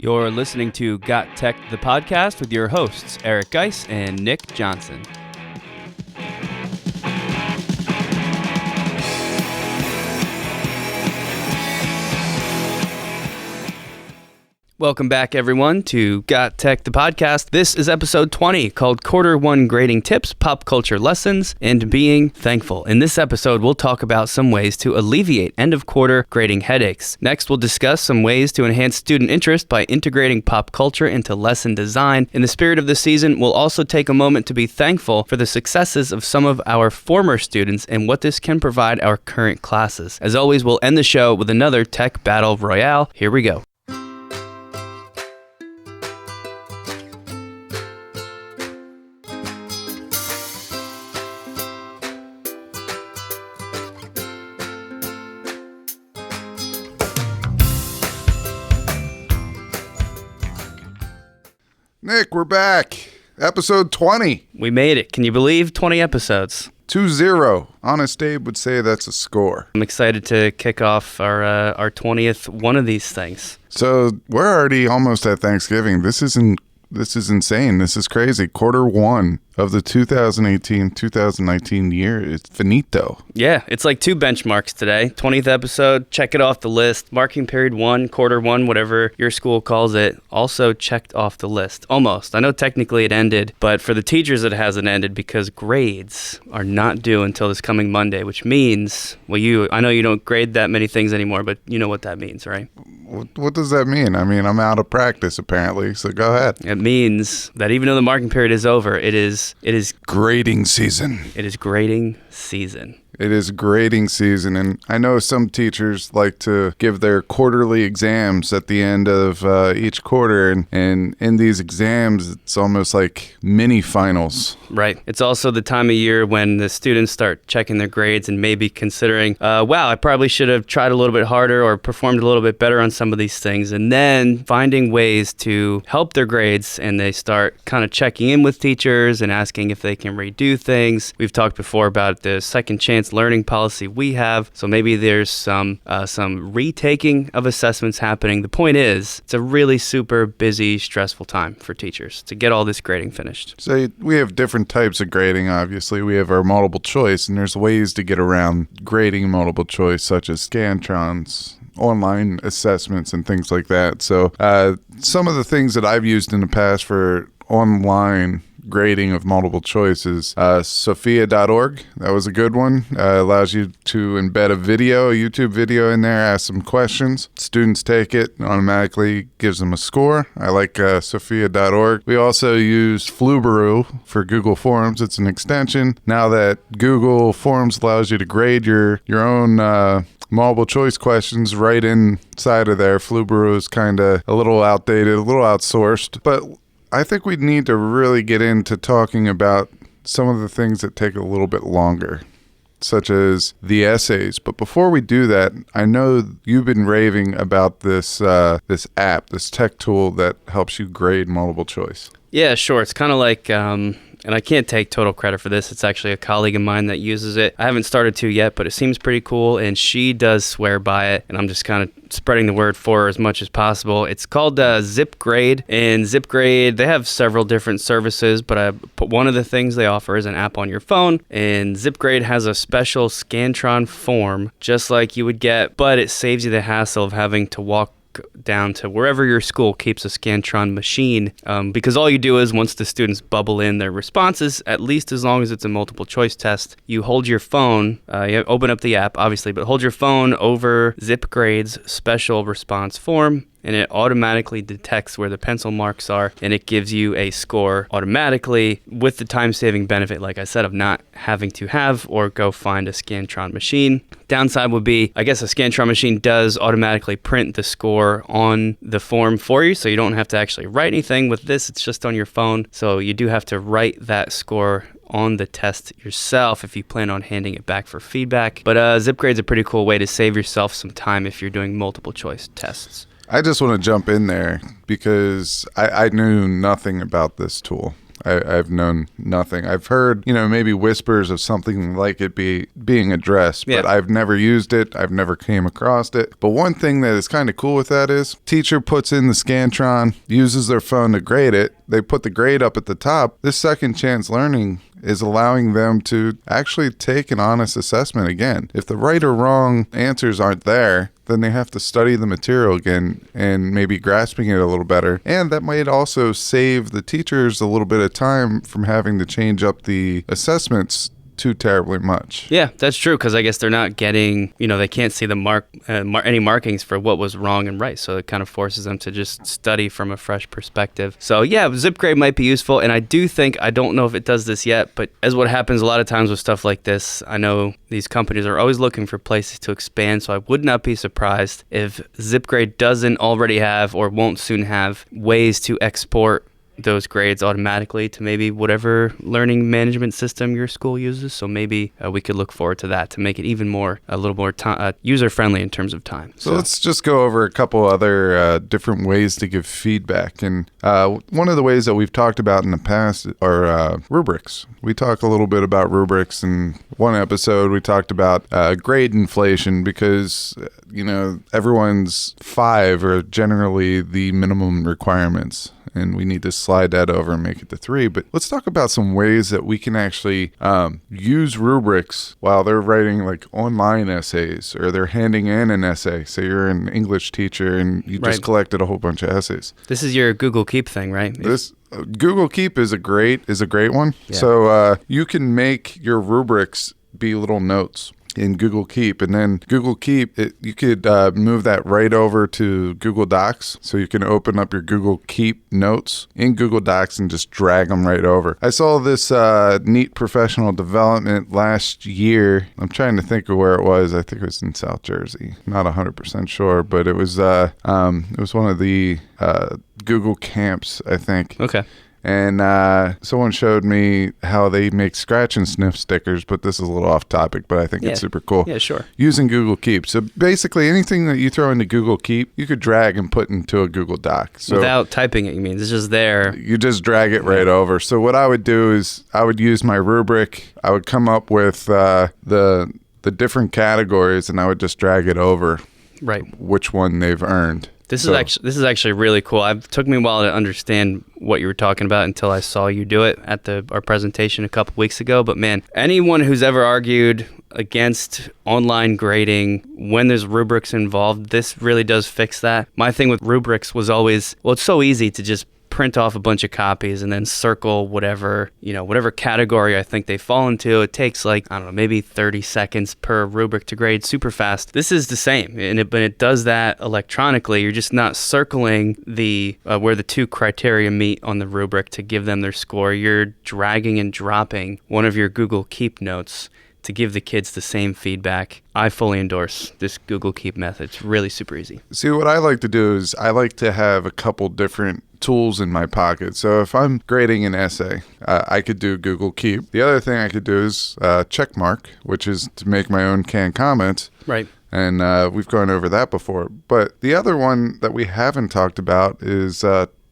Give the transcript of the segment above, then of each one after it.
You're listening to GotTechED, the podcast with your hosts, Eric Geis and Nick Johnson. Welcome back, everyone, to GotTech, the podcast. This is episode 20, called Quarter 1 Grading Tips, Pop Culture Lessons, and Being Thankful. In this episode, we'll talk about some ways to alleviate end-of-quarter grading headaches. Next, we'll discuss some ways to enhance student interest by integrating pop culture into lesson design. In the spirit of the season, we'll also take a moment to be thankful for the successes of some of our former students and what this can provide our current classes. As always, we'll end the show with another Tech Battle Royale. Here we go. Nick, we're back. Episode 20. We made it. Can you believe 20 episodes? 2-0. Honest Abe would say that's a score. I'm excited to kick off our 20th one of these things. So we're already almost at Thanksgiving. This is insane. This is crazy. Quarter 1 of the 2018-2019 year is finito. Yeah, it's like 2 benchmarks today. 20th episode, check it off the list. Marking period 1, quarter 1, whatever your school calls it, also checked off the list. Almost. I know technically it ended, but for the teachers it hasn't ended because grades are not due until this coming Monday, which means, I know you don't grade that many things anymore, but you know what that means, right? What does that mean? I mean, I'm out of practice apparently, so go ahead. It means that even though the marking period is over, it is grading season. It is grading season. It is grading season, and I know some teachers like to give their quarterly exams at the end of each quarter, and in these exams, it's almost like mini finals. Right. It's also the time of year when the students start checking their grades and maybe considering, wow, I probably should have tried a little bit harder or performed a little bit better on some of these things, and then finding ways to help their grades, and they start kind of checking in with teachers and asking if they can redo things. We've talked before about the second chance learning policy we have, so maybe there's some retaking of assessments happening. The point is, it's a really super busy, stressful time for teachers to get all this grading finished. So we have different types of grading, obviously. We have our multiple choice, and there's ways to get around grading multiple choice, such as Scantrons, online assessments, and things like that. So some of the things that I've used in the past for online grading of multiple choices, Sophia.org, that was a good one. Allows you to embed a YouTube video in there, ask some questions. Students take it, automatically gives them a score. I like Sophia.org. We also use Flubaroo for Google Forms. It's an extension. Now that Google Forms allows you to grade your own multiple choice questions right inside of there, Flubaroo is kind of a little outdated, a little outsourced, but I think we need to really get into talking about some of the things that take a little bit longer, such as the essays. But before we do that, I know you've been raving about this app, this tech tool that helps you grade multiple choice. Yeah, sure. It's kind of like, and I can't take total credit for this. It's actually a colleague of mine that uses it. I haven't started to yet, but it seems pretty cool, and she does swear by it, and I'm just kind of spreading the word for her as much as possible. It's called ZipGrade, and ZipGrade, they have several different services, but one of the things they offer is an app on your phone, and ZipGrade has a special Scantron form, just like you would get, but it saves you the hassle of having to walk down to wherever your school keeps a Scantron machine, because all you do is once the students bubble in their responses, at least as long as it's a multiple choice test, you hold your phone, you open up the app obviously, but hold your phone over ZipGrade's special response form, and it automatically detects where the pencil marks are, and it gives you a score automatically with the time-saving benefit, like I said, of not having to have or go find a Scantron machine. Downside would be, I guess a Scantron machine does automatically print the score on the form for you, so you don't have to actually write anything. With this, it's just on your phone, so you do have to write that score on the test yourself if you plan on handing it back for feedback. But ZipGrade's a pretty cool way to save yourself some time if you're doing multiple choice tests. I just want to jump in there because I knew nothing about this tool. I've known nothing. I've heard, maybe whispers of something like it being addressed, but I've never used it. I've never came across it. But one thing that is kind of cool with that is teacher puts in the Scantron, uses their phone to grade it. They put the grade up at the top. This second chance learning is allowing them to actually take an honest assessment again. If the right or wrong answers aren't there, then they have to study the material again and maybe grasping it a little better. And that might also save the teachers a little bit of time from having to change up the assessments too terribly much. Yeah, that's true, because I guess they're not getting, they can't see the any markings for what was wrong and right, so it kind of forces them to just study from a fresh perspective. So yeah, ZipGrade might be useful, and I do think, I don't know if it does this yet, but as what happens a lot of times with stuff like this, I know these companies are always looking for places to expand, so I would not be surprised if ZipGrade doesn't already have or won't soon have ways to export those grades automatically to maybe whatever learning management system your school uses. So maybe we could look forward to that to make it even more, a little more user-friendly in terms of time. So let's just go over a couple other different ways to give feedback. And one of the ways that we've talked about in the past are rubrics. We talk a little bit about rubrics. In one episode, we talked about grade inflation because, everyone's 5 are generally the minimum requirements, and we need to slide that over and make it to 3. But let's talk about some ways that we can actually use rubrics while they're writing like online essays, or they're handing in an essay. Say you're an English teacher and you just collected a whole bunch of essays. This is your Google Keep thing, right? Google Keep is a great one. Yeah. So you can make your rubrics be little notes in Google Keep, and then Google Keep, you could move that right over to Google Docs, so you can open up your Google Keep notes in Google Docs and just drag them right over. I saw this neat professional development last year. I'm trying to think of where it was. I think it was in South Jersey. Not 100% sure, but it was one of the Google camps, I think. Okay. And someone showed me how they make scratch and sniff stickers, but this is a little off topic, but I think it's super cool. Yeah, sure. Using Google Keep. So basically anything that you throw into Google Keep, you could drag and put into a Google Doc. So without typing it, you mean? It's just there. You just drag it right over. So what I would do is I would use my rubric. I would come up with the different categories, and I would just drag it over. Right. Which one they've earned. This is actually really cool. It took me a while to understand what you were talking about until I saw you do it at our presentation a couple weeks ago. But man, anyone who's ever argued against online grading when there's rubrics involved, this really does fix that. My thing with rubrics was always, it's so easy to just print off a bunch of copies and then circle whatever category I think they fall into. It takes maybe 30 seconds per rubric to grade super fast. This is the same, but it does that electronically. You're just not circling the where the two criteria meet on the rubric to give them their score. You're dragging and dropping one of your Google Keep notes to give the kids the same feedback. I fully endorse this Google Keep method. It's really super easy. See, what I like to do is I like to have a couple different tools in my pocket. So if I'm grading an essay, I could do Google Keep. The other thing I could do is Checkmark, which is to make my own canned comments. Right. And we've gone over that before. But the other one that we haven't talked about is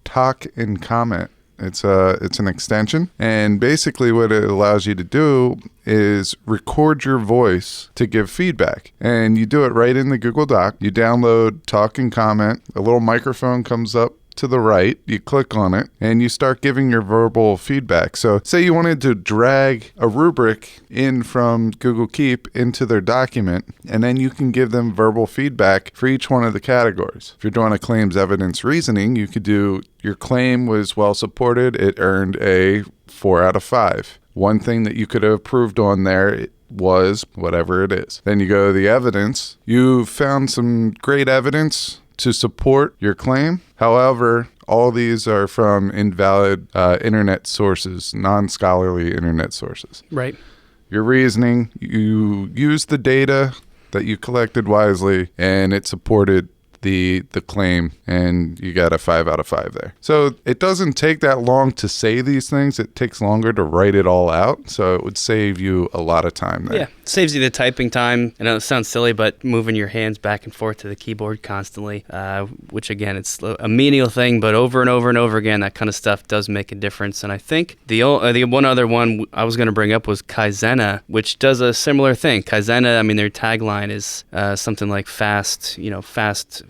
Talk and Comment. It's an extension, and basically what it allows you to do is record your voice to give feedback. And you do it right in the Google Doc. You download Talk and Comment. A little microphone comes up to the right, you click on it, and you start giving your verbal feedback. So say you wanted to drag a rubric in from Google Keep into their document, and then you can give them verbal feedback for each one of the categories. If you're doing a claims evidence reasoning, you could do your claim was well supported, it earned a 4 out of 5. One thing that you could have approved on there was whatever it is. Then you go to the evidence. You found some great evidence to support your claim. However, all these are from invalid internet sources, non-scholarly internet sources. Right. Your reasoning, you used the data that you collected wisely, and it supported the claim, and you got a 5 out of 5 there. So it doesn't take that long to say these things. It takes longer to write it all out. So it would save you a lot of time there. Yeah, saves you the typing time. I know it sounds silly, but moving your hands back and forth to the keyboard constantly, which again, it's a menial thing, but over and over and over again, that kind of stuff does make a difference. And I think the one other one I was going to bring up was Kaizena, which does a similar thing. Kaizena, I mean, their tagline is something like fast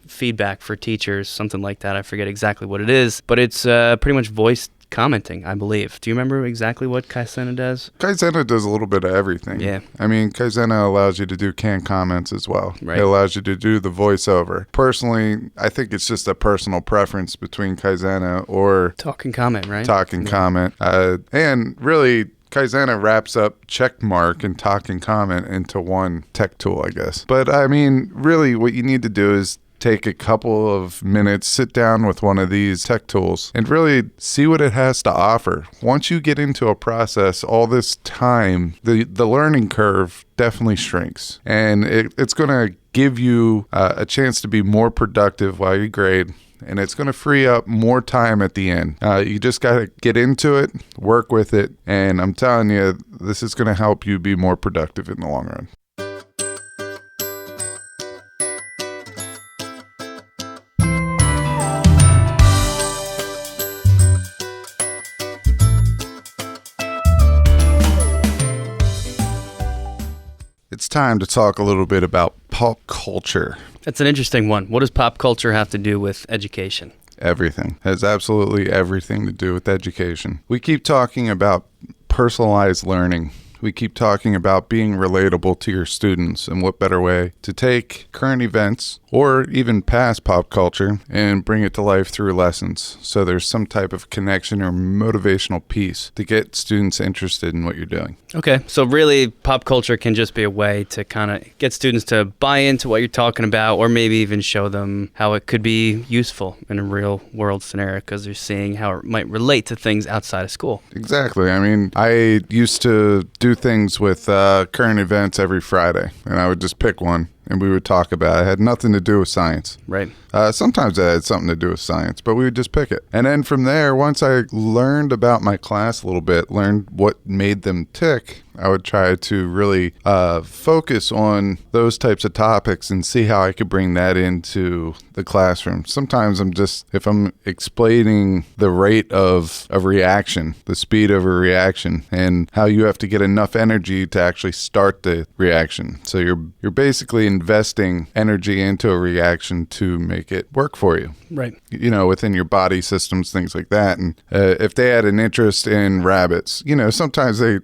feedback for teachers, something like that. I forget exactly what it is, but it's pretty much voice commenting, I believe. Do you remember exactly what Kaizena does? Kaizena does a little bit of everything. Yeah. I mean, Kaizena allows you to do canned comments as well. Right. It allows you to do the voiceover. Personally, I think it's just a personal preference between Kaizena or Talk and comment, right? Talk and comment. And really, Kaizena wraps up Checkmark and Talk and Comment into one tech tool, I guess. But I mean, really what you need to do is take a couple of minutes, sit down with one of these tech tools and really see what it has to offer. Once you get into a process, all this time, the learning curve definitely shrinks, and it's going to give you a chance to be more productive while you grade. And it's going to free up more time at the end. You just got to get into it, work with it, and I'm telling you, this is going to help you be more productive in the long run. It's time to talk a little bit about pop culture. That's an interesting one. What does pop culture have to do with education? Everything. It has absolutely everything to do with education. We keep talking about personalized learning. We keep talking about being relatable to your students, and what better way to take current events or even past pop culture and bring it to life through lessons. So there's some type of connection or motivational piece to get students interested in what you're doing. Okay, so really pop culture can just be a way to kind of get students to buy into what you're talking about, or maybe even show them how it could be useful in a real world scenario because they're seeing how it might relate to things outside of school. Exactly. I mean, I used to do things with current events every Friday, and I would just pick one and we would talk about it. It had nothing to do with science. Right. Sometimes it had something to do with science, but we would just pick it. And then from there, once I learned about my class a little bit, learned what made them tick, I would try to really focus on those types of topics and see how I could bring that into the classroom. Sometimes if I'm explaining the rate of a reaction, the speed of a reaction, and how you have to get enough energy to actually start the reaction. So you're basically investing energy into a reaction to make it work for you. Right. You know, within your body systems, things like that. And if they had an interest in rabbits, you know, sometimes they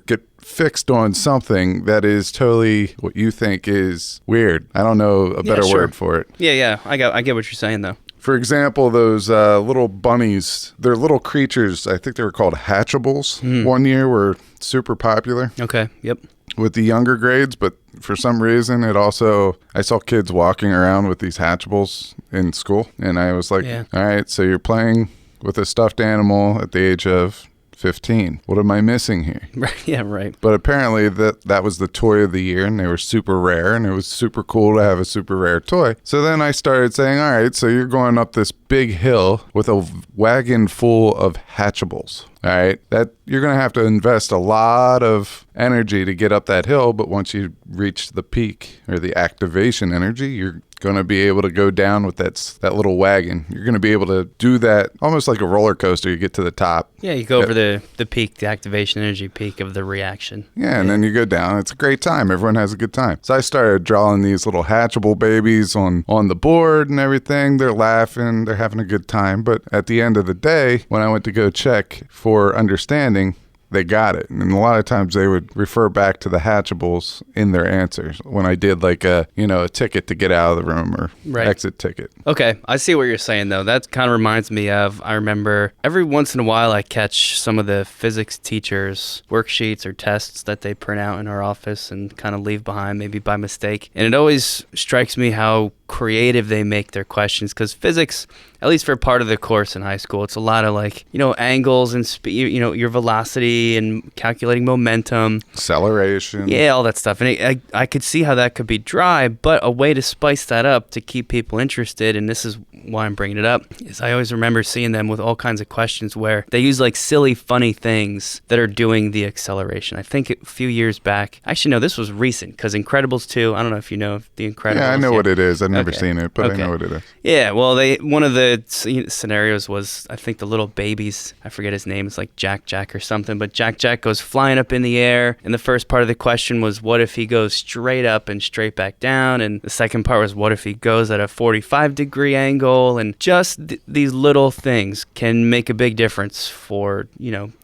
get fixed on something that is totally what you think is weird. I don't know a better word for it. Yeah. I get what you're saying, though. For example, those little bunnies, they're little creatures. I think they were called Hatchables. One year were super popular. Okay, yep. With the younger grades, but for some reason I saw kids walking around with these Hatchables in school, and I was like, All right, so you're playing with a stuffed animal at the age of 15. What am I missing here? Yeah, right. But apparently that was the toy of the year, and they were super rare, and it was super cool to have a super rare toy. So then I started saying, all right, so you're going up this big hill with a wagon full of Hatchables. All right, that you're going to have to invest a lot of energy to get up that hill, but once you reach the peak or the activation energy, you're going to be able to go down with that little wagon. You're going to be able to do that almost like a roller coaster. You get to the top. Yeah, you go over the peak, the activation energy peak of the reaction. Yeah, and then you go down. It's a great time. Everyone has a good time. So I started drawing these little Hatchable babies on the board and everything. They're laughing. They're having a good time. But at the end of the day, when I went to go check for understanding, they got it. And a lot of times they would refer back to the Hatchables in their answers when I did like a ticket to get out of the room or exit ticket. Okay, I see what you're saying though. That kind of reminds me of, I remember every once in a while I catch some of the physics teachers' worksheets or tests that they print out in our office and kind of leave behind maybe by mistake. And it always strikes me how creative they make their questions, because physics, at least for part of the course in high school, it's a lot of like, angles and your velocity and calculating momentum, acceleration. Yeah, all that stuff. And I could see how that could be dry, but a way to spice that up to keep people interested, and this is why I'm bringing it up, is I always remember seeing them with all kinds of questions where they use like silly, funny things that are doing the acceleration. I think a few years back, actually, no, this was recent, because Incredibles 2, I don't know if you know The Incredibles. Yeah, I know what it is. I've never seen it, but I know what it is. Yeah, well, one of the scenarios was, I think the little babies, I forget his name, it's like Jack or something, but Jack goes flying up in the air, and the first part of the question was, what if he goes straight up and straight back down? And the second part was, what if he goes at a 45-degree angle? And just these little things can make a big difference for,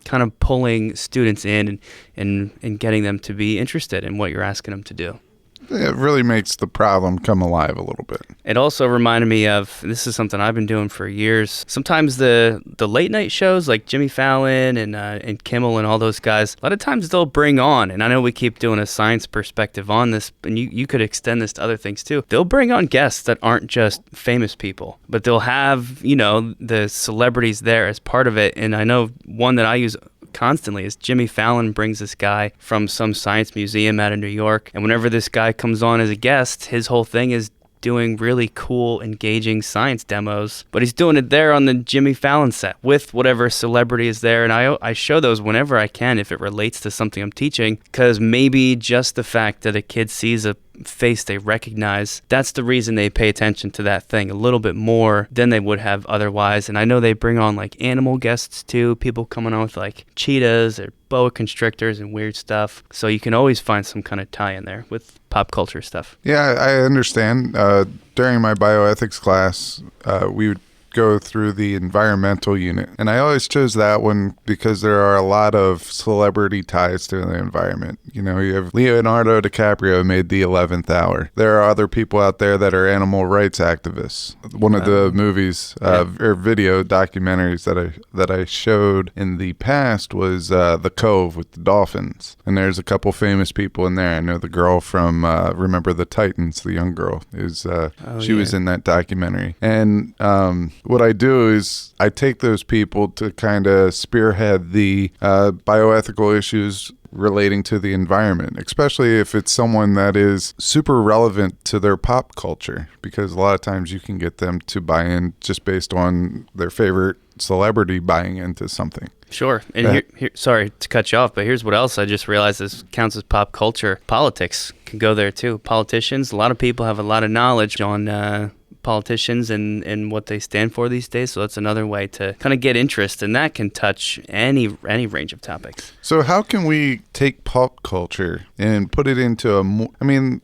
kind of pulling students in and getting them to be interested in what you're asking them to do. It really makes the problem come alive a little bit. It also reminded me of, this is something I've been doing for years. Sometimes the late night shows like Jimmy Fallon and Kimmel and all those guys, a lot of times they'll bring on, and I know we keep doing a science perspective on this, and you could extend this to other things too. They'll bring on guests that aren't just famous people, but they'll have, the celebrities there as part of it. And I know one that I use constantly is Jimmy Fallon brings this guy from some science museum out of New York, and whenever this guy comes on as a guest, his whole thing is doing really cool, engaging science demos, but he's doing it there on the Jimmy Fallon set with whatever celebrity is there. And I show those whenever I can if it relates to something I'm teaching, because maybe just the fact that a kid sees a face they recognize, that's the reason they pay attention to that thing a little bit more than they would have otherwise. And I know they bring on like animal guests too, people coming on with like cheetahs or boa constrictors and weird stuff, so you can always find some kind of tie in there with pop culture stuff. Yeah, I understand. During my bioethics class, we would go through the environmental unit, and I always chose that one because there are a lot of celebrity ties to the environment. You have Leonardo DiCaprio made The 11th Hour. There are other people out there that are animal rights activists. One of the movies or video documentaries that I showed in the past was The Cove with the dolphins, and there's a couple famous people in there. I know the girl from Remember the Titans, the young girl, was in that documentary. And what I do is I take those people to kind of spearhead the bioethical issues relating to the environment, especially if it's someone that is super relevant to their pop culture, because a lot of times you can get them to buy in just based on their favorite celebrity buying into something. Sure. And here, sorry to cut you off, but here's what else I just realized this counts as pop culture. Politics can go there too. Politicians, a lot of people have a lot of knowledge on politicians and what they stand for these days, so that's another way to kind of get interest, and that can touch any range of topics. So how can we take pop culture and put it into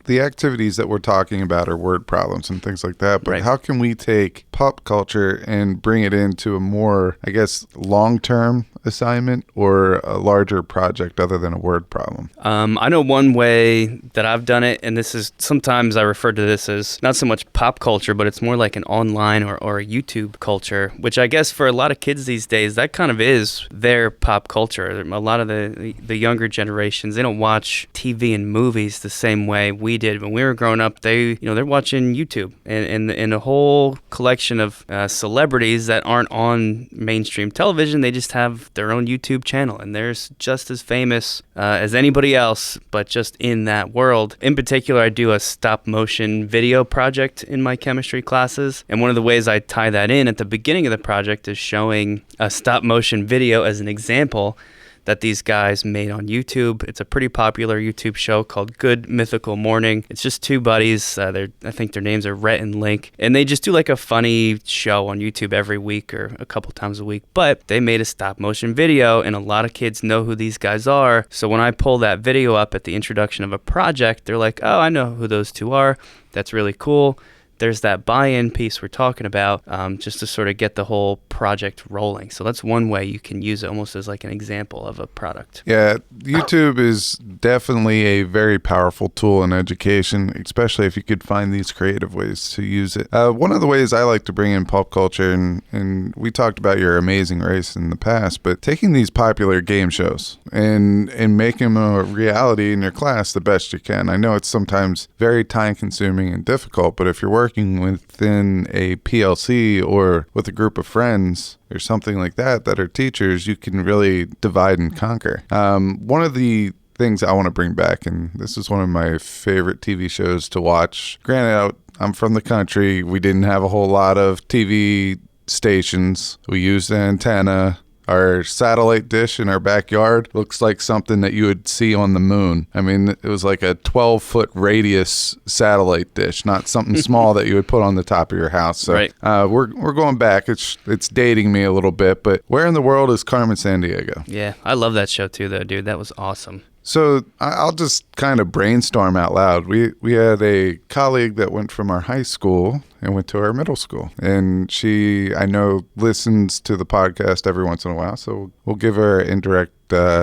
the activities that we're talking about are word problems and things like that, but how can we take pop culture and bring it into a more, I guess, long-term assignment or a larger project other than a word problem? I know one way that I've done it, and this is, sometimes I refer to this as not so much pop culture, but it's more like an online or a YouTube culture, which I guess for a lot of kids these days, that kind of is their pop culture. A lot of the younger generations, they don't watch TV and movies the same way we did when we were growing up. They're watching YouTube and a whole collection of celebrities that aren't on mainstream television. They just have their own YouTube channel, and they're just as famous as anybody else, but just in that world. In particular, I do a stop motion video project in my chemistry classes, and one of the ways I tie that in at the beginning of the project is showing a stop motion video as an example that these guys made on YouTube. It's a pretty popular YouTube show called Good Mythical Morning. It's just two buddies. I think their names are Rhett and Link, and they just do like a funny show on YouTube every week or a couple times a week. But they made a stop motion video, and a lot of kids know who these guys are. So when I pull that video up at the introduction of a project, they're like, oh, I know who those two are. That's really cool. There's that buy-in piece we're talking about, just to sort of get the whole project rolling. So that's one way you can use it almost as like an example of a product. Yeah, YouTube is definitely a very powerful tool in education, especially if you could find these creative ways to use it. One of the ways I like to bring in pop culture, and we talked about Your Amazing Race in the past, but taking these popular game shows and making them a reality in your class the best you can. I know it's sometimes very time-consuming and difficult, but if you're working working within a PLC or with a group of friends or something like that are teachers, you can really divide and conquer. One of the things I want to bring back, and this is one of my favorite TV shows to watch. Granted, I'm from the country. We didn't have a whole lot of TV stations. We used an antenna. Our satellite dish in our backyard looks like something that you would see on the moon. I mean, it was like a 12-foot radius satellite dish, not something small that you would put on the top of your house. So right. We're going back. It's dating me a little bit, but where in the world is Carmen Sandiego? Yeah, I love that show too, though, dude. That was awesome. So I'll just kind of brainstorm out loud. We had a colleague that went from our high school and went to our middle school. And she, I know, listens to the podcast every once in a while. So we'll give her an indirect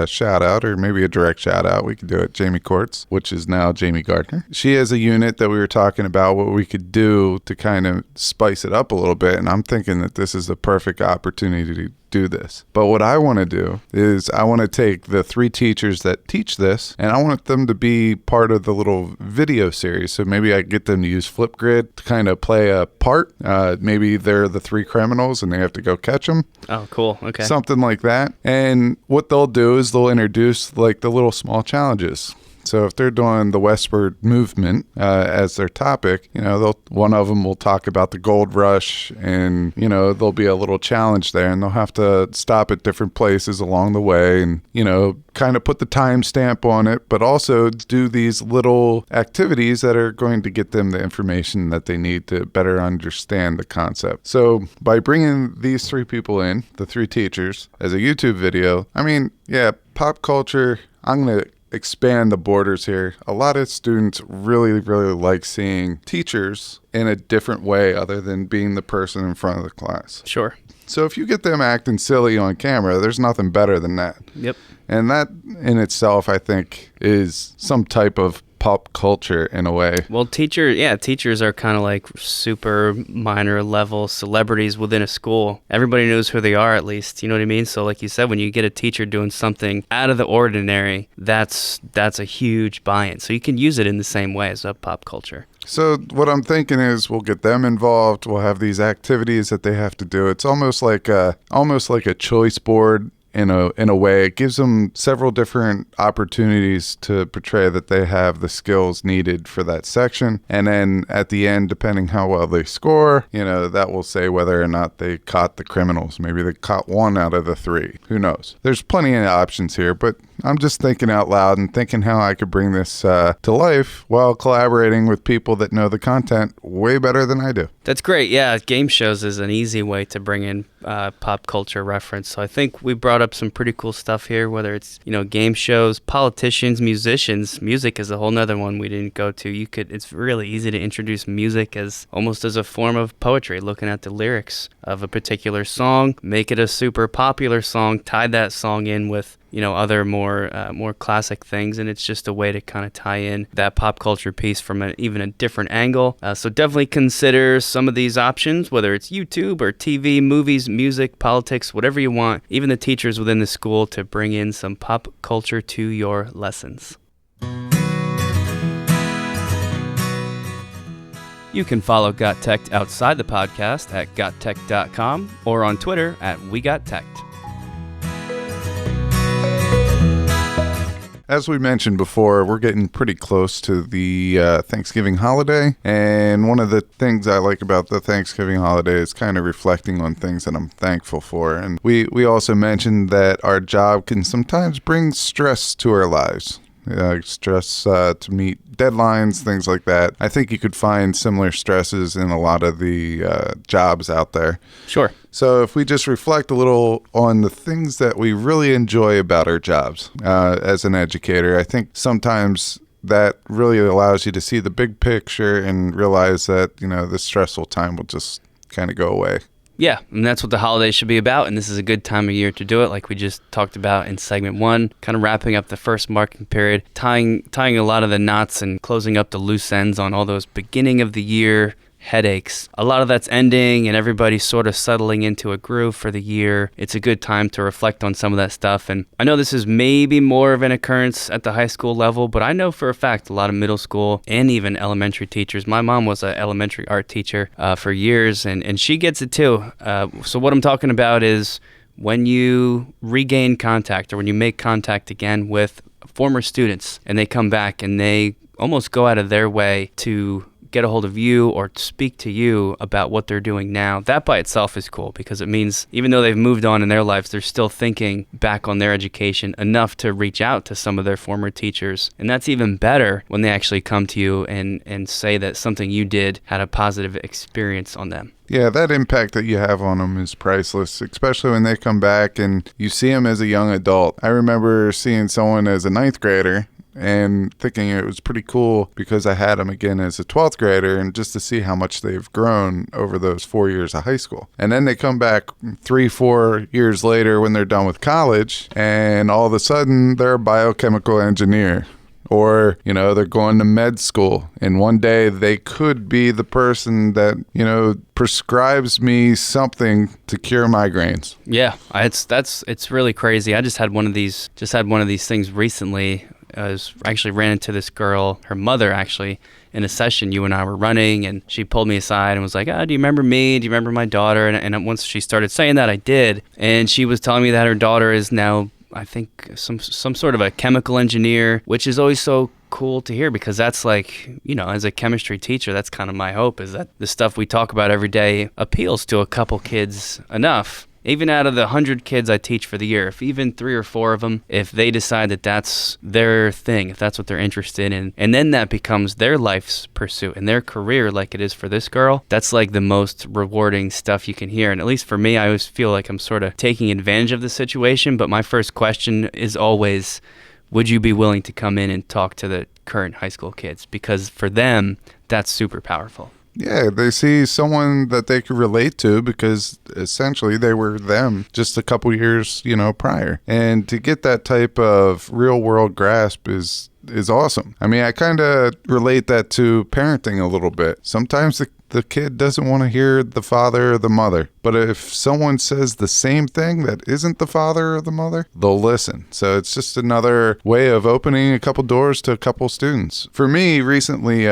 shout out, or maybe a direct shout out. We could do it. Jamie Courts, which is now Jamie Gardner. She has a unit that we were talking about what we could do to kind of spice it up a little bit. And I'm thinking that this is the perfect opportunity to do this. But what I want to do is I want to take the 3 teachers that teach this, and I want them to be part of the little video series. So maybe I get them to use Flipgrid to kind of play a part. Maybe they're the 3 criminals and they have to go catch them. Oh, cool. Okay. Something like that. And what they'll do is they'll introduce like the little small challenges. So if they're doing the westward movement as their topic, one of them will talk about the gold rush, and, there'll be a little challenge there, and they'll have to stop at different places along the way and, kind of put the timestamp on it, but also do these little activities that are going to get them the information that they need to better understand the concept. So by bringing these 3 people in, the 3 teachers, as a YouTube video, pop culture, I'm going to expand the borders here. A lot of students really, really like seeing teachers in a different way other than being the person in front of the class. Sure. So if you get them acting silly on camera, there's nothing better than that. Yep. And that in itself, I think, is some type of pop culture in a way. Well, teachers are kind of like super minor level celebrities within a school. Everybody knows who they are, at least. You know what I mean? So like you said, when you get a teacher doing something out of the ordinary, that's a huge buy-in. So you can use it in the same way as a pop culture. So what I'm thinking is we'll get them involved. We'll have these activities that they have to do. It's almost like a choice board. In a way, it gives them several different opportunities to portray that they have the skills needed for that section. And then at the end, depending how well they score, that will say whether or not they caught the criminals. Maybe they caught 1 out of the 3. Who knows? There's plenty of options here, but I'm just thinking out loud and thinking how I could bring this to life while collaborating with people that know the content way better than I do. That's great. Yeah, game shows is an easy way to bring in pop culture reference. So I think we brought up some pretty cool stuff here, whether it's, game shows, politicians, musicians. Music is a whole nother one we didn't go to. It's really easy to introduce music as almost as a form of poetry, looking at the lyrics of a particular song, make it a super popular song, tie that song in with other more classic things, and it's just a way to kind of tie in that pop culture piece from even a different angle. So definitely consider some of these options, whether it's YouTube or TV, movies, music, politics, whatever you want, even the teachers within the school, to bring in some pop culture to your lessons. You can follow GotTechED outside the podcast at gottech.com or on Twitter at WeGotTechED. As we mentioned before, we're getting pretty close to the Thanksgiving holiday, and one of the things I like about the Thanksgiving holiday is kind of reflecting on things that I'm thankful for. And we also mentioned that our job can sometimes bring stress to our lives. Stress to meet deadlines, things like that. I think you could find similar stresses in a lot of the jobs out there. Sure. So if we just reflect a little on the things that we really enjoy about our jobs as an educator, I think sometimes that really allows you to see the big picture and realize that, this stressful time will just kind of go away. Yeah, and that's what the holidays should be about, and this is a good time of year to do it, like we just talked about in segment 1, kind of wrapping up the first marking period, tying a lot of the knots and closing up the loose ends on all those beginning of the year headaches. A lot of that's ending and everybody's sort of settling into a groove for the year. It's a good time to reflect on some of that stuff. And I know this is maybe more of an occurrence at the high school level, but I know for a fact a lot of middle school and even elementary teachers. My mom was an elementary art teacher for years, and she gets it too. So what I'm talking about is when you regain contact or when you make contact again with former students and they come back and they almost go out of their way to get a hold of you or speak to you about what they're doing now, that by itself is cool because it means even though they've moved on in their lives, they're still thinking back on their education enough to reach out to some of their former teachers. And that's even better when they actually come to you and say that something you did had a positive experience on them. Yeah, that impact that you have on them is priceless, especially when they come back and you see them as a young adult. I remember seeing someone as a 9th grader and thinking it was pretty cool because I had them again as a 12th grader, and just to see how much they've grown over those 4 years of high school. And then they come back 3-4 years later when they're done with college, and all of a sudden they're a biochemical engineer. Or, they're going to med school, and one day they could be the person that, prescribes me something to cure migraines. Yeah, it's really crazy. I just had one of these things recently. I actually ran into this girl, her mother actually, in a session you and I were running, and she pulled me aside and was like, do you remember me? Do you remember my daughter? And once she started saying that, I did. And she was telling me that her daughter is now, I think, some sort of a chemical engineer, which is always so cool to hear because that's like, as a chemistry teacher, that's kind of my hope, is that the stuff we talk about every day appeals to a couple kids enough. Even out of the 100 kids I teach for the year, if even 3 or 4 of them, if they decide that that's their thing, if that's what they're interested in, and then that becomes their life's pursuit and their career like it is for this girl, that's like the most rewarding stuff you can hear. And at least for me, I always feel like I'm sort of taking advantage of the situation, but my first question is always, would you be willing to come in and talk to the current high school kids? Because for them, that's super powerful. Yeah, they see someone that they could relate to because essentially they were them just a couple years, prior. And to get that type of real world grasp is awesome. I mean, I kind of relate that to parenting a little bit. Sometimes the kid doesn't want to hear the father or the mother. But if someone says the same thing that isn't the father or the mother, they'll listen. So it's just another way of opening a couple doors to a couple students. For me, recently,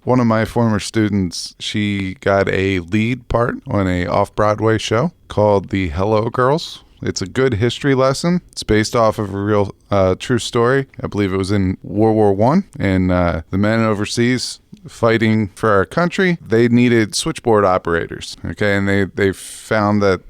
one of my former students, she got a lead part on a off-Broadway show called The Hello Girls. It's a good history lesson. It's based off of a real true story. I believe it was in World War I, and the men overseas fighting for our country, they needed switchboard operators. Okay, and they found that,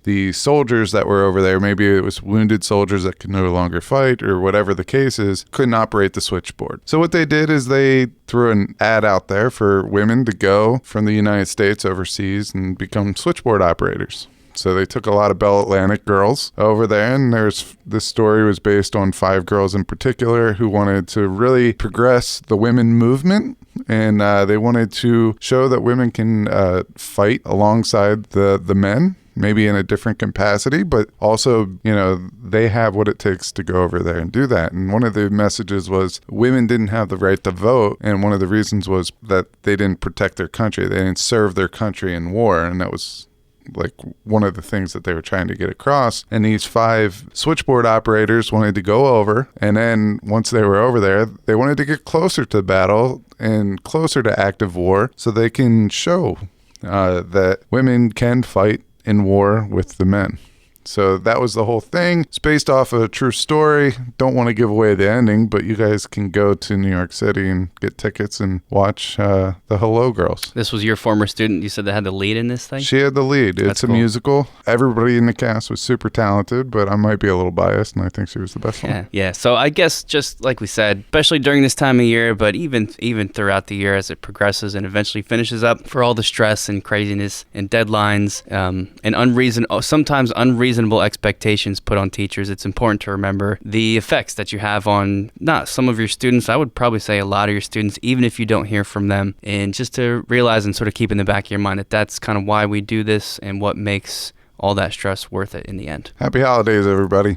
the soldiers that were over there, maybe it was wounded soldiers that could no longer fight or whatever the case is, couldn't operate the switchboard. So what they did is they threw an ad out there for women to go from the United States overseas and become switchboard operators. So they took a lot of Bell Atlantic girls over there, and this story was based on 5 girls in particular who wanted to really progress the women movement, and they wanted to show that women can fight alongside the men, maybe in a different capacity, but also, they have what it takes to go over there and do that. And one of the messages was women didn't have the right to vote, and one of the reasons was that they didn't protect their country. They didn't serve their country in war, and that was like one of the things that they were trying to get across. And these 5 switchboard operators wanted to go over, and then once they were over there, they wanted to get closer to battle and closer to active war so they can show that women can fight in war with the men. So that was the whole thing. It's based off a true story. Don't want to give away the ending, but you guys can go to New York City and get tickets and watch the Hello Girls. This was your former student, you said, that had the lead in this thing? She had the lead. It's a musical. Everybody in the cast was super talented, but I might be a little biased, and I think she was the best one. Yeah. So I guess just like we said, especially during this time of year, but even throughout the year as it progresses and eventually finishes up, for all the stress and craziness and deadlines and sometimes unreasonable expectations put on teachers, it's important to remember the effects that you have on not some of your students, I would probably say a lot of your students, even if you don't hear from them, and just to realize and sort of keep in the back of your mind that that's kind of why we do this and what makes all that stress worth it in the end. Happy holidays, everybody.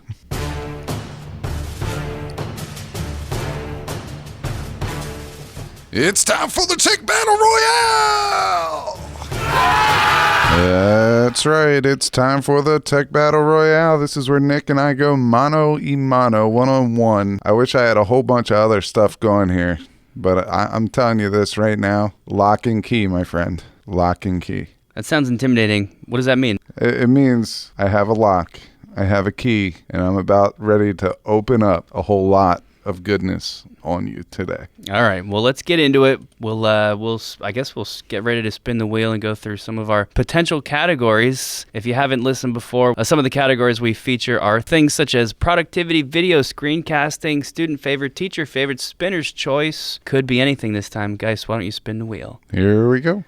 It's time for the Tech Battle Royale! That's right. It's time for the Tech Battle Royale. This is where Nick and I go mano y mano, one-on-one. I wish I had a whole bunch of other stuff going here, but I'm telling you this right now. Lock and key, my friend. Lock and key. That sounds intimidating. What does that mean? It means I have a lock, I have a key, and I'm about ready to open up a whole lot of goodness on you today. All right. Well, let's get into it. I guess we'll get ready to spin the wheel and go through some of our potential categories. If you haven't listened before, some of the categories we feature are things such as productivity, video, screencasting, student favorite, teacher favorite, spinner's choice. Could be anything this time. Guys, why don't you spin the wheel? Here we go.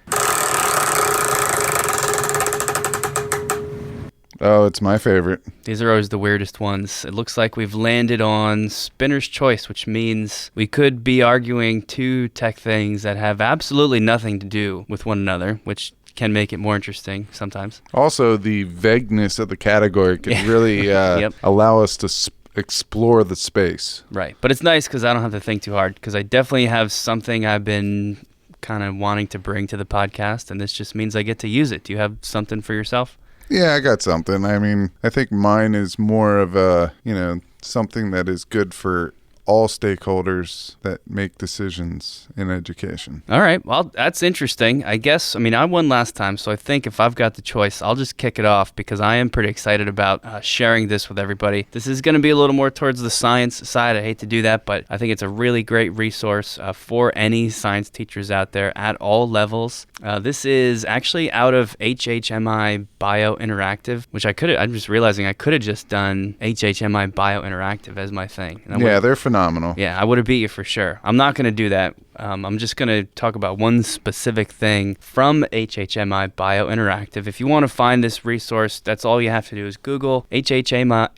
Oh, it's my favorite. These are always the weirdest ones. It looks like we've landed on spinner's choice, which means we could be arguing two tech things that have absolutely nothing to do with one another, which can make it more interesting sometimes. Also, the vagueness of the category can really Yep. allow us to explore the space. Right. But it's nice because I don't have to think too hard, because I definitely have something I've been kind of wanting to bring to the podcast, and this just means I get to use it. Do you have something for yourself? Yeah, I got something. I mean, I think mine is more of a, something that is good for all stakeholders that make decisions in education. All right. Well, that's interesting. I won last time, so I think if I've got the choice, I'll just kick it off because I am pretty excited about sharing this with everybody. This is going to be a little more towards the science side. I hate to do that, but I think it's a really great resource for any science teachers out there at all levels. This is actually out of HHMI Bio Interactive, which I'm just realizing I could have just done HHMI Bio Interactive as my thing. Yeah, they're phenomenal. Yeah, I would have beat you for sure. I'm not going to do that. I'm just going to talk about one specific thing from HHMI Bio Interactive. If you want to find this resource, that's all you have to do is Google HHMI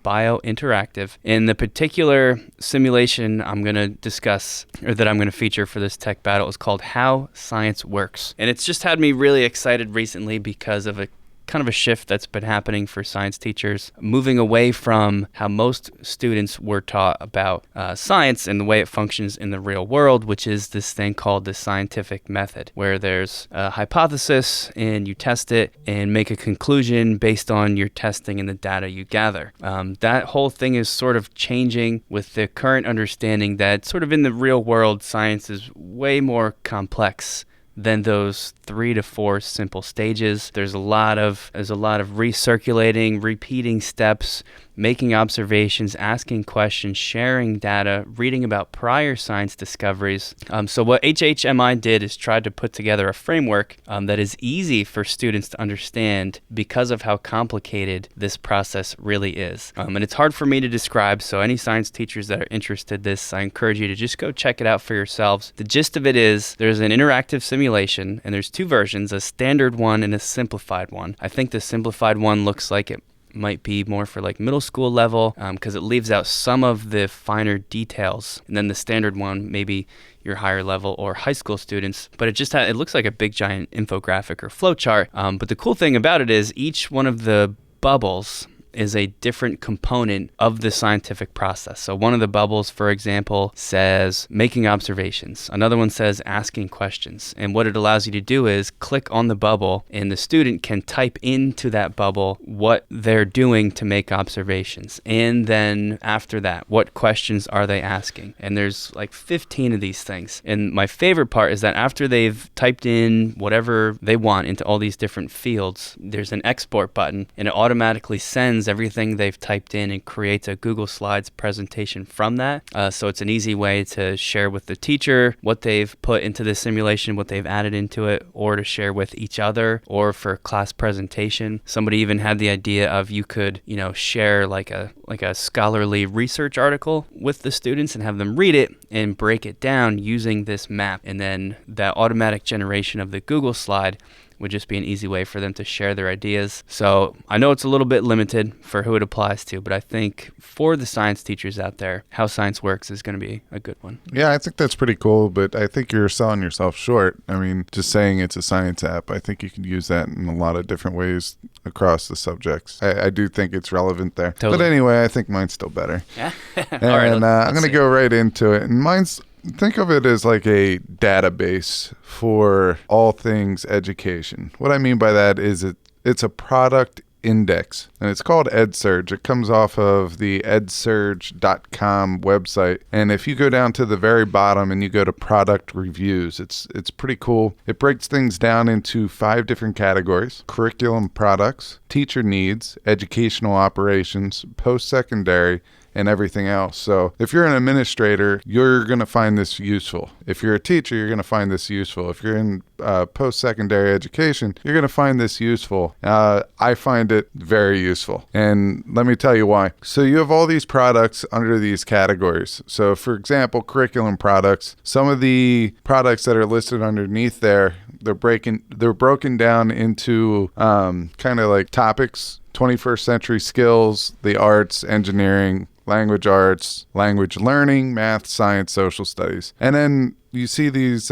Bio Interactive. In the particular simulation I'm going to discuss, or that I'm going to feature for this tech battle, is called How Science Works. And it's just had me really excited recently because of a kind of a shift that's been happening for science teachers, moving away from how most students were taught about science and the way it functions in the real world, which is this thing called the scientific method, where there's a hypothesis and you test it and make a conclusion based on your testing and the data you gather. That whole thing is sort of changing with the current understanding that sort of in the real world, science is way more complex than those 3 to 4 simple stages. There's a lot of recirculating, repeating steps, making observations, asking questions, sharing data, reading about prior science discoveries. So what HHMI did is tried to put together a framework that is easy for students to understand because of how complicated this process really is. And it's hard for me to describe, so any science teachers that are interested in this, I encourage you to just go check it out for yourselves. The gist of it is there's an interactive simulation, and there's two versions, a standard one and a simplified one. I think the simplified one looks like it might be more for like middle school level because it leaves out some of the finer details, and then the standard one maybe your higher level or high school students, but it looks like a big giant infographic or flowchart. But the cool thing about it is each one of the bubbles is a different component of the scientific process. So one of the bubbles, for example, says making observations. Another one says asking questions. And what it allows you to do is click on the bubble, and the student can type into that bubble what they're doing to make observations. And then after that, what questions are they asking? And there's like 15 of these things. And my favorite part is that after they've typed in whatever they want into all these different fields, there's an export button, and it automatically sends everything they've typed in and creates a Google Slides presentation from that. So it's an easy way to share with the teacher what they've put into the simulation, what they've added into it, or to share with each other, or for class presentation. Somebody even had the idea of you could, share like a scholarly research article with the students and have them read it and break it down using this map. And then that automatic generation of the Google slide would just be an easy way for them to share their ideas. So I know it's a little bit limited for who it applies to, but I think for the science teachers out there, How Science Works is going to be a good one. Yeah, I think that's pretty cool, but I think you're selling yourself short. I mean, just saying it's a science app, I think you can use that in a lot of different ways across the subjects. I do think it's relevant there. Totally. But anyway, I think mine's still better. Yeah. And I'm going to go right into it. And mine's Think of it as like a database for all things education. What I mean by that is it's a product index, and it's called EdSurge. It comes off of the edsurge.com website, and if you go down to the very bottom and you go to product reviews, it's pretty cool. It breaks things down into 5 different categories: curriculum products, teacher needs, educational operations, post-secondary, and everything else. So if you're an administrator, you're going to find this useful. If you're a teacher, you're going to find this useful. If you're in post-secondary education, you're going to find this useful. I find it very useful. And let me tell you why. So you have all these products under these categories. So for example, curriculum products, some of the products that are listed underneath there, they're broken down into kind of like topics: 21st century skills, the arts, engineering, language arts, language learning, math, science, social studies. And then you see these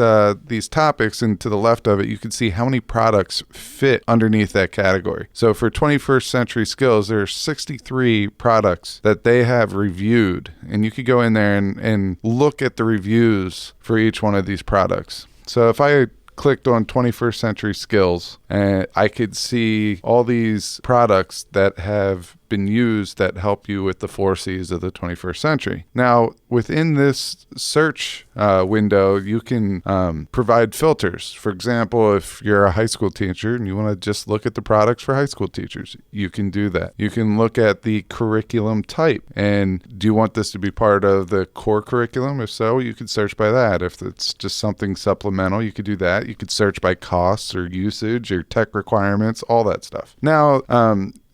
topics, and to the left of it, you can see how many products fit underneath that category. So for 21st century skills, there are 63 products that they have reviewed, and you could go in there and look at the reviews for each one of these products. So if I clicked on 21st century skills, and I could see all these products that have been used that help you with the 4 C's of the 21st century. Now, within this search window, you can provide filters. For example, if you're a high school teacher and you want to just look at the products for high school teachers, you can do that. You can look at the curriculum type, and do you want this to be part of the core curriculum? If so, you could search by that. If it's just something supplemental, you could do that. You could search by costs or usage or tech requirements, all that stuff. Now,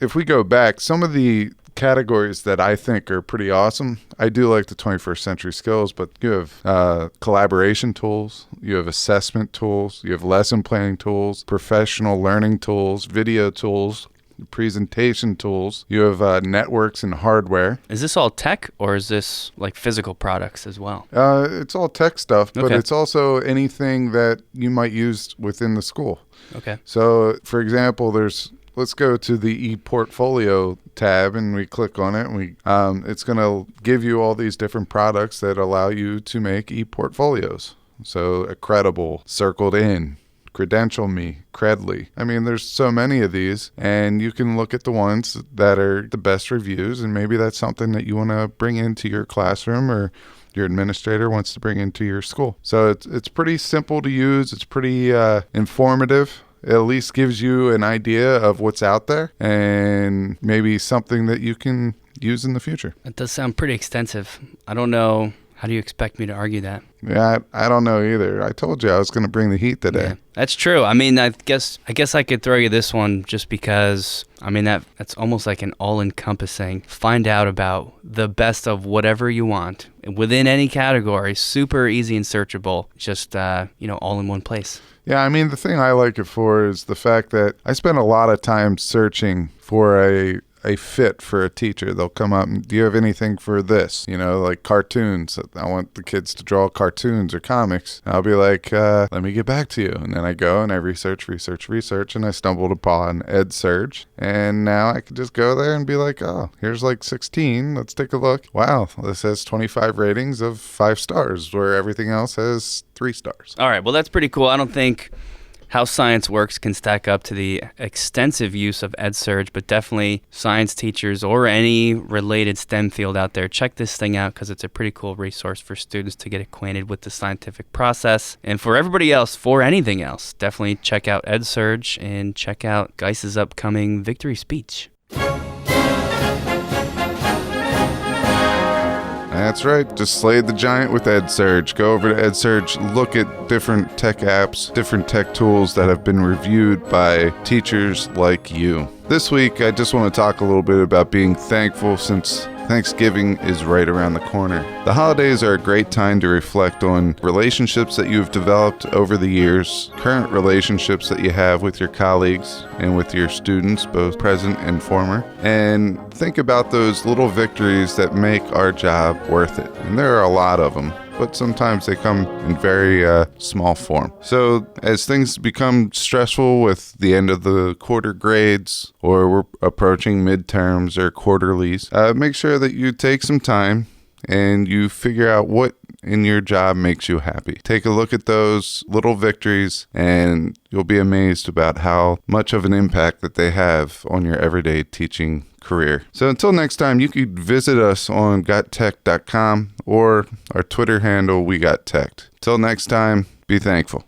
if we go back, some of the categories that I think are pretty awesome, I do like the 21st century skills, but you have collaboration tools, you have assessment tools, you have lesson planning tools, professional learning tools, video tools, presentation tools, you have networks and hardware. Is this all tech, or is this like physical products as well? It's all tech stuff, but Okay. it's also anything that you might use within the school. Okay. So, for example, let's go to the ePortfolio tab, and we click on it, and it's going to give you all these different products that allow you to make ePortfolios. So, Accredible, Circled In, Credential Me, Credly. I mean, there's so many of these, and you can look at the ones that are the best reviews, and maybe that's something that you want to bring into your classroom, or your administrator wants to bring into your school. So it's pretty simple to use. It's pretty informative. It at least gives you an idea of what's out there and maybe something that you can use in the future. That does sound pretty extensive. I don't know. How do you expect me to argue that? Yeah, I don't know either. I told you I was going to bring the heat today. Yeah, that's true. I mean, I guess I could throw you this one just because, I mean, that's almost like an all-encompassing. Find out about the best of whatever you want within any category. Super easy and searchable. Just, all in one place. Yeah, I mean, the thing I like it for is the fact that I spend a lot of time searching for a fit for a teacher. They'll come up and, do you have anything for this? Like cartoons. I want the kids to draw cartoons or comics. I'll be like, let me get back to you. And then I go and I research, and I stumbled upon EdSurge. And now I could just go there and be like, oh, here's like 16. Let's take a look. Wow, this has 25 ratings of 5 stars, where everything else has 3 stars. All right, well, that's pretty cool. I don't think how science works can stack up to the extensive use of EdSurge, but definitely science teachers or any related STEM field out there, check this thing out because it's a pretty cool resource for students to get acquainted with the scientific process. And for everybody else, for anything else, definitely check out EdSurge and check out Geiss's upcoming victory speech. That's right. Just slay the giant with EdSurge. Go over to EdSurge, look at different tech apps, different tech tools that have been reviewed by teachers like you. This week, I just want to talk a little bit about being thankful, since Thanksgiving is right around the corner. The holidays are a great time to reflect on relationships that you've developed over the years, current relationships that you have with your colleagues and with your students, both present and former, and think about those little victories that make our job worth it. And there are a lot of them, but sometimes they come in very small form. So as things become stressful with the end of the quarter grades, or we're approaching midterms or quarterlies, make sure that you take some time and you figure out what in your job makes you happy. Take a look at those little victories and you'll be amazed about how much of an impact that they have on your everyday teaching career. So until next time, you can visit us on GotTechED.com or our Twitter handle, We Got Tech. Till next time, be thankful.